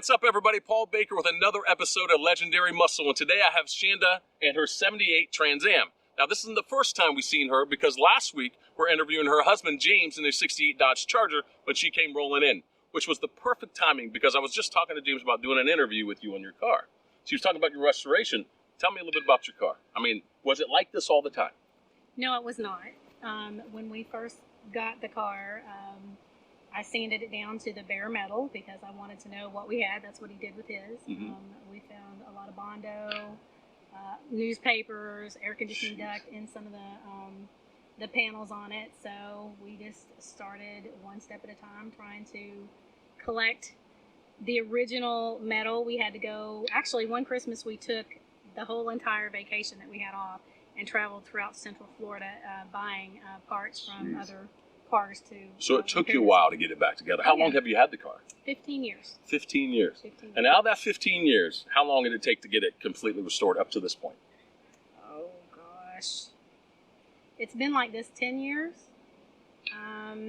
what's up, everybody? Paul Baker with another episode of Legendary Muscle, and today I have Schanda and her 78 Trans Am. Now, this isn't the first time we've seen her, because last week we're interviewing her husband, James, in their 68 Dodge Charger when she came rolling in, which was the perfect timing because I was just talking to James about doing an interview with you on your car. So he was talking about your restoration. Tell me a little bit about your car. I mean, was it like this all the time? No, it was not. When we first got the car, I sanded it down to the bare metal because I wanted to know what we had. That's what he did with his. Mm-hmm. We found a lot of Bondo, newspapers, air conditioning duct in some of the panels on it. So we just started one step at a time trying to collect the original metal. We had to go, actually one Christmas we took the whole entire vacation that we had off and traveled throughout Central Florida buying parts from other cars to... So it took you a while to get it back together. How long have you had the car? 15 years. 15 years. 15 years. And out of that 15 years, how long did it take to get it completely restored up to this point? Oh, gosh. It's been like this 10 years. Wow.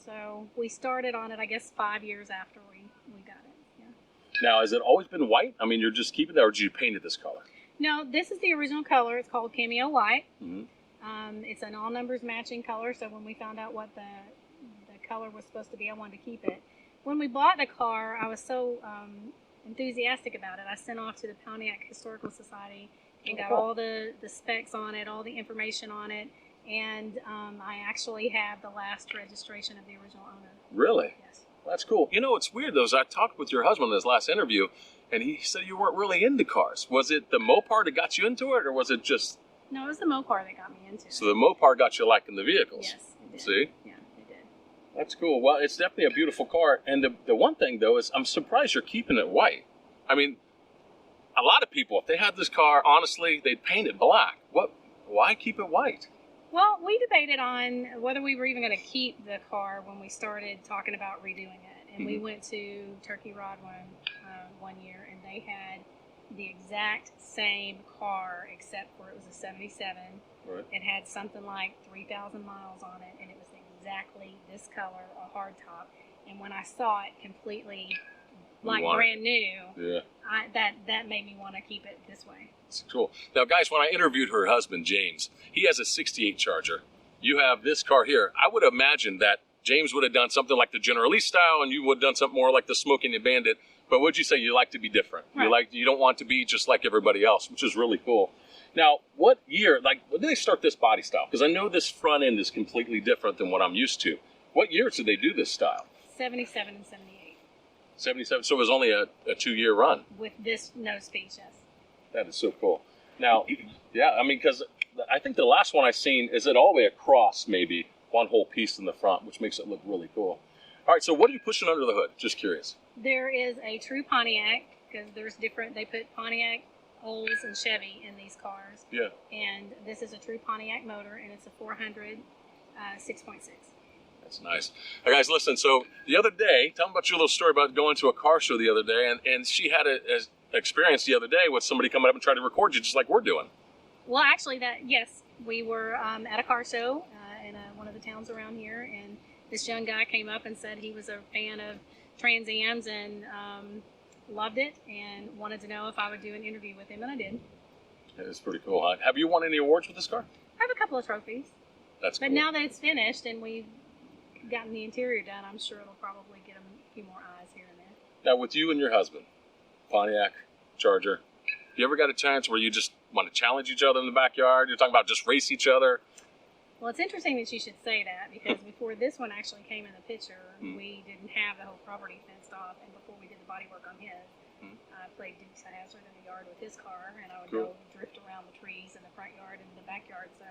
So we started on it, I guess, 5 years after we got it. Yeah. Now, has it always been white? I mean, you're just keeping it, or did you paint it this color? No, this is the original color. It's called Cameo White. Mm-hmm. It's an all numbers matching color, so when we found out what the color was supposed to be, I wanted to keep it. When we bought the car, I was so enthusiastic about it. I sent off to the Pontiac Historical Society and got all the specs on it, all the information on it, and I actually have the last registration of the original owner. Really? Yes. That's cool. You know, it's weird, though, is I talked with your husband in his last interview, and he said you weren't really into cars. Was it the Mopar that got you into it, or was it just... No, it was the Mopar that got me into it. So the Mopar got you liking the vehicles? Yes, it did. See? Yeah, it did. That's cool. Well, it's definitely a beautiful car. And the one thing, though, is I'm surprised you're keeping it white. I mean, a lot of people, if they had this car, honestly, they'd paint it black. Why keep it white? Well, we debated on whether we were even going to keep the car when we started talking about redoing it. And we went to Turkey Rod one year, and they had the exact same car, except for it was a 77. Right. It had something like 3,000 miles on it, and it was exactly this color, a hard top. And when I saw it completely like brand new, that made me want to keep it this way. That's cool. Now, guys, when I interviewed her husband, James, he has a 68 Charger. You have this car here. I would imagine that James would have done something like the General Lee style, and you would have done something more like the Smoking the Bandit. But would you say you like to be different? Right. You don't want to be just like everybody else, which is really cool. Now, what year, when did they start this body style? Because I know this front end is completely different than what I'm used to. What years did they do this style? 77 and 78. 77, so it was only a 2-year run. With this nose piece, yes. That is so cool. Now, yeah, I mean, because I think the last one I seen is it all the way across, maybe, one whole piece in the front, which makes it look really cool. All right, so what are you pushing under the hood? Just curious. There is a true Pontiac, because there's different, they put Pontiac, Olds, and Chevy in these cars. Yeah. And this is a true Pontiac motor, and it's a 400 6.6. That's nice. Hey guys, listen, so the other day, tell me about your little story about going to a car show the other day, and she had an experience the other day with somebody coming up and trying to record you just like we're doing. Well, actually, yes, we were at a car show in one of the towns around here, and this young guy came up and said he was a fan of Trans Ams and loved it and wanted to know if I would do an interview with him, and I did. That is pretty cool, huh? Have you won any awards with this car? I have a couple of trophies. That's cool. But now that it's finished and we've gotten the interior done, I'm sure it'll probably get a few more eyes here and there. Now, with you and your husband, Pontiac, Charger, you ever got a chance where you just want to challenge each other in the backyard? You're talking about just race each other? Well, it's interesting that you should say that, because before this one actually came in the picture, we didn't have the whole property fenced off, and before we did the body work on his, I played Dukes of Hazzard in the yard with his car, and I would go drift around the trees in the front yard and the backyard, so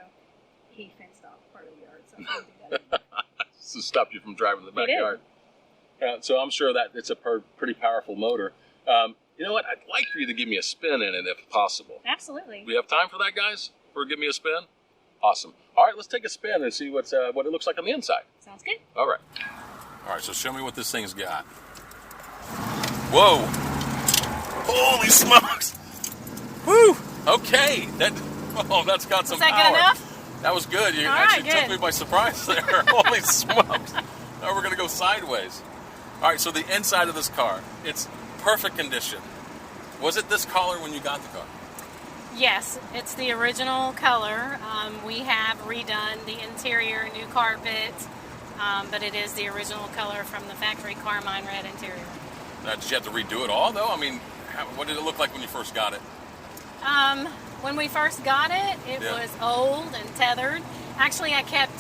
he fenced off part of the yard, so I couldn't do that anymore. So stop you from driving in the backyard. So I'm sure that it's a pretty powerful motor. You know what? I'd like for you to give me a spin in it if possible. Absolutely. We have time for that, guys? For give me a spin? Awesome. All right, let's take a spin and see what it looks like on the inside. Sounds good. All right. All right, so show me what this thing's got. Whoa. Holy smokes. Woo. Okay. That's got some power. Was that good enough? That was good. You All actually right, took me by surprise there. Holy smokes. Now we're going to go sideways. All right, so the inside of this car, it's perfect condition. Was it this color when you got the car? Yes, it's the original color. We have redone the interior, new carpet, but it is the original color from the factory carmine red interior. Now, did you have to redo it all, though? I mean, what did it look like when you first got it? When we first got it, it Yeah. was old and tethered. Actually, I kept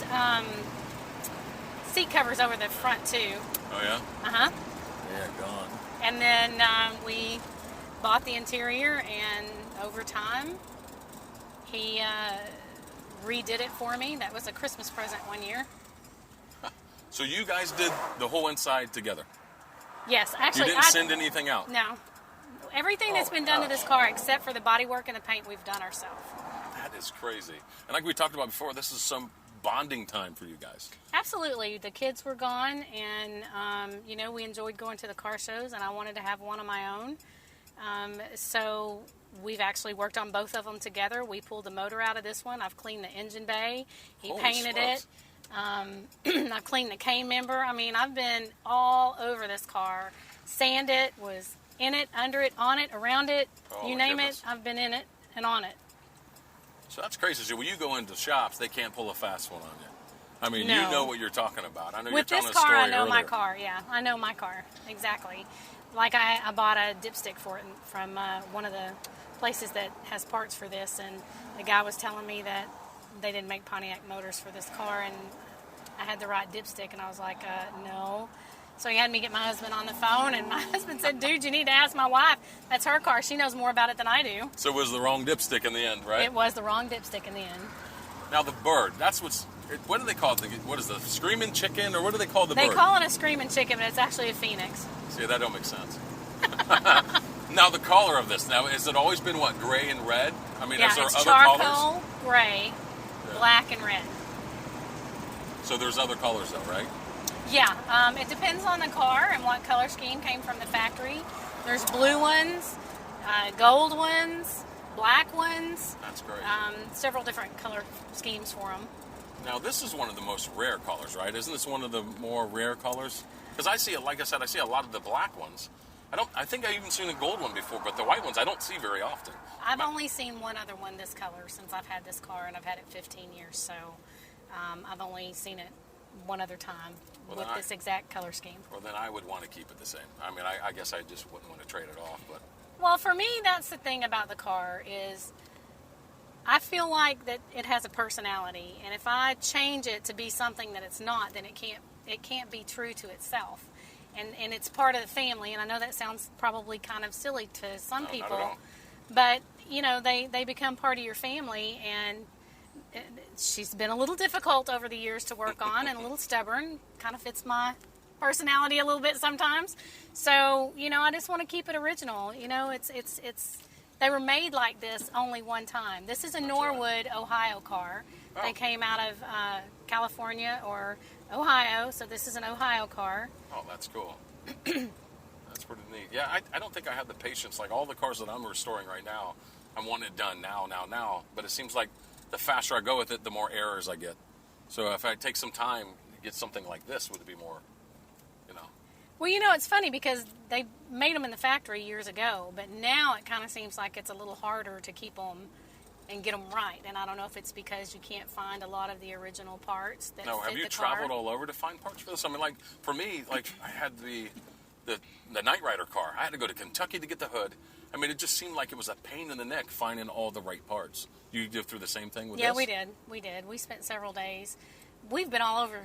seat covers over the front too. Oh, yeah? Uh-huh. Yeah, gone. And then we bought the interior, and over time, he redid it for me. That was a Christmas present one year. So you guys did the whole inside together? Yes, You actually, didn't send anything out? No. Everything that's been done to this car, except for the bodywork and the paint, we've done ourselves. That is crazy. And like we talked about before, this is some bonding time for you guys. Absolutely. The kids were gone, and, we enjoyed going to the car shows, and I wanted to have one of my own. So we've actually worked on both of them together. We pulled the motor out of this one. I've cleaned the engine bay. He Holy painted smokes. it. I've cleaned the cane member. I mean, I've been all over this car. Sand it, was in it, under it, on it, around it. Oh, You my name goodness. it, I've been in it and on it. So that's crazy. So when you go into shops, they can't pull a fast one on you. I mean, No. you know what you're talking about. I know With you're this telling a car, story I know my earlier. car. Yeah, I know my car. Exactly. Like I bought a dipstick for it from one of the places that has parts for this, and the guy was telling me that they didn't make Pontiac motors for this car, and I had the right dipstick, and I was like, no. So he had me get my husband on the phone, and my husband said, dude, you need to ask my wife. That's her car. She knows more about it than I do. So it was the wrong dipstick in the end, right? It was the wrong dipstick in the end. Now the bird, what do they call it? What is the screaming chicken, or what do they call the They bird? call it a screaming chicken, but it's actually a phoenix. See, that don't make sense. Now the color of this, now has it always been what, gray and red? I mean, Yeah, is there it's other charcoal, colors? gray, Yeah. black, and red. So there's other colors though, right? Yeah, it depends on the car and what color scheme came from the factory. There's blue ones, gold ones, black ones, That's great. several different color schemes for them. Now this is one of the most rare colors, right? Isn't this one of the more rare colors? Because I see it, like I said, I see a lot of the black ones. I think I've even seen a gold one before, but the white ones I don't see very often. I've only seen one other one this color since I've had this car, and I've had it 15 years, so I've only seen it one other time Well, with then this exact color scheme. Well, then I would want to keep it the same. I mean, I guess I just wouldn't want to trade it off, but Well, for me, that's the thing about the car is I feel like that it has a personality, and if I change it to be something that it's not, then it can't be true to itself. And it's part of the family, and I know that sounds probably kind of silly to some No, not people, at all. but they become part of your family, and she's been a little difficult over the years to work on and a little stubborn. Kind of fits my personality a little bit sometimes. So, I just want to keep it original. It's they were made like this only one time. This is a Norwood, Ohio car. Oh. They came out of California or Ohio, so this is an Ohio car. oh, that's cool. That's pretty neat. Yeah, I don't think I have the patience. Like all the cars that I'm restoring right now, I want it done now. But it seems like the faster I go with it, the more errors I get. So if I take some time to get something like this, would it be more, Well, it's funny because they made them in the factory years ago, but now it kind of seems like it's a little harder to keep them and get them right. And I don't know if it's because you can't find a lot of the original parts that No, fit have you the car. traveled all over to find parts for this? I mean, like, for me, like, I had the Knight Rider car. I had to go to Kentucky to get the hood. I mean, it just seemed like it was a pain in the neck finding all the right parts. You go through the same thing with this? Yeah, we did. We spent several days. We've been all over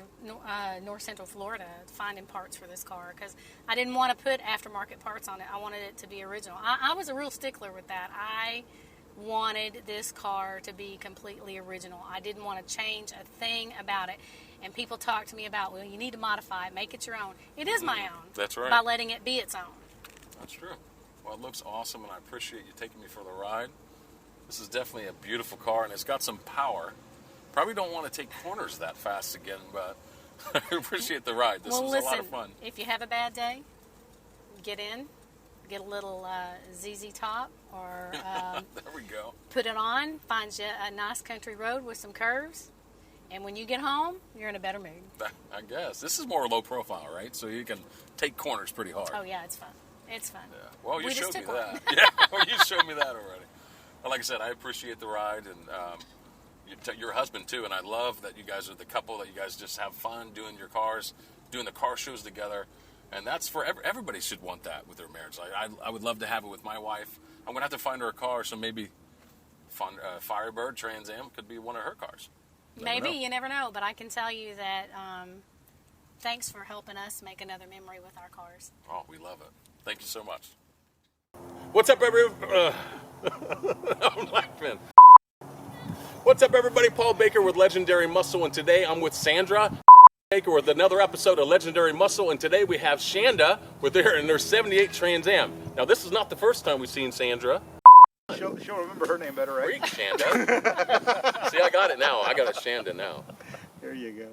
north central Florida finding parts for this car because I didn't want to put aftermarket parts on it. I wanted it to be original. I was a real stickler with that. I wanted this car to be completely original. I didn't want to change a thing about it. And people talk to me about, well, you need to modify it, make it your own. It is my own. That's right. By letting it be its own. That's true. Well, it looks awesome, and I appreciate you taking me for the ride. This is definitely a beautiful car, and it's got some power. Probably don't want to take corners that fast again, but I appreciate the ride. This was a lot of fun. If you have a bad day, get in, get a little ZZ Top, or There we go. put it on, find you a nice country road with some curves, And when you get home, you're in a better mood. I guess. This is more low profile, right? So you can take corners pretty hard. Oh, yeah, it's fun. It's fun. Yeah. Well, you showed me took one. that. Yeah, well, you showed me that already. Well, like I said, I appreciate the ride, and your husband, too. And I love that you guys are the couple, that you guys just have fun doing your cars, doing the car shows together. And that's for everybody should want that with their marriage. I would love to have it with my wife. I'm going to have to find her a car, so maybe Firebird, Trans Am could be one of her cars. Maybe, you never know. But I can tell you that thanks for helping us make another memory with our cars. Oh, we love it. Thank you so much. What's up, everybody? I'm laughing. What's up, everybody? Paul Baker with Legendary Muscle, and today I'm with Sandra Baker with another episode of Legendary Muscle, and today we have Schanda with her in their 78 Trans Am. Now, this is not the first time we've seen Sandra. She'll remember her name better, right? Freak Schanda. See, I got it now. I got a Schanda now. There you go.